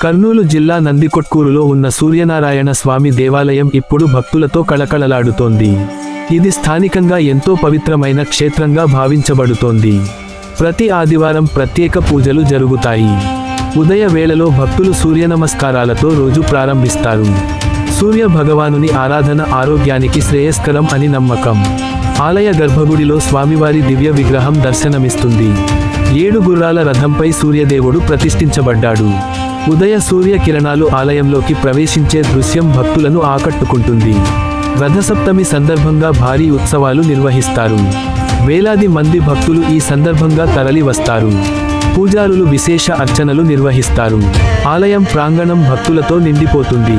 కర్నూలు జిల్లా నందికొట్కూరులో ఉన్న సూర్యనారాయణ స్వామి దేవాలయం ఇప్పుడు భక్తులతో కళకళలాడుతోంది. ఇది స్థానికంగా ఎంతో పవిత్రమైన క్షేత్రంగా భావించబడుతోంది. ప్రతి ఆదివారం ప్రత్యేక పూజలు జరుగుతాయి. ఉదయ వేళలో భక్తులు సూర్యనమస్కారాలతో రోజు ప్రారంభిస్తారు. సూర్య భగవానుని ఆరాధన ఆరోగ్యానికి శ్రేయస్కరం అని నమ్మకం. ఆలయ గర్భగుడిలో స్వామివారి దివ్య విగ్రహం దర్శనమిస్తుంది. 7 గుర్రాల రథంపై సూర్యదేవుడు ప్రతిష్ఠించబడ్డాడు. ఉదయ సూర్య కిరణాలు ఆలయంలోకి ప్రవేశించే దృశ్యం భక్తులను ఆకట్టుకుంటుంది. రథసప్తమి సందర్భంగా భారీ ఉత్సవాలు నిర్వహిస్తారు. వేలాది మంది భక్తులు ఈ సందర్భంగా తరలి వస్తారు. పూజారులు విశేష అర్చనలు నిర్వహిస్తారు. ఆలయం ప్రాంగణం భక్తులతో నిండిపోతుంది.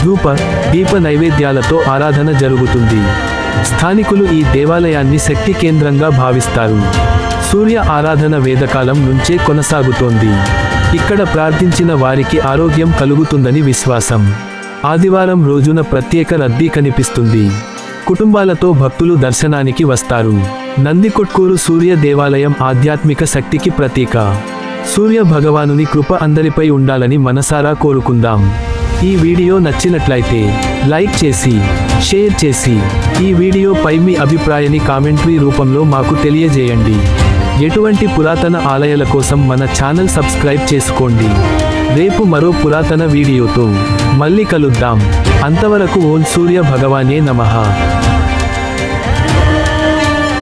ధూప, దీప నైవేద్యాలతో ఆరాధన జరుగుతుంది. స్థానికులు ఈ దేవాలయాన్ని శక్తి కేంద్రంగా భావిస్తారు. సూర్య ఆరాధన వేదకాలం నుంచే కొనసాగుతోంది. ఇక్కడ ప్రార్థించిన వారికి ఆరోగ్యం కలుగుతుందని విశ్వాసం. ఆదివారం రోజున ప్రత్యేక రద్దీ కనిపిస్తుంది. కుటుంబాలతో భక్తులు దర్శనానికి వస్తారు. నందికొట్కూరు సూర్య దేవాలయం ఆధ్యాత్మిక శక్తికి ప్రతీక. సూర్య భగవానుని కృప అందరిపై ఉండాలని మనసారా కోరుకుందాం. ఈ వీడియో నచ్చినట్లయితే లైక్ చేసి, షేర్ చేసి, ఈ వీడియోపై మీ అభిప్రాయాన్ని కామెంటరీ రూపంలో మాకు తెలియజేయండి. ఎటువంటి పురాతన ఆలయాల కోసం మన ఛానల్ సబ్స్క్రైబ్ చేసుకోండి. రేపు మరో పురాతన వీడియోతో మళ్ళీ కలుద్దాం. అంతవరకు ఓం సూర్య భగవానే నమః.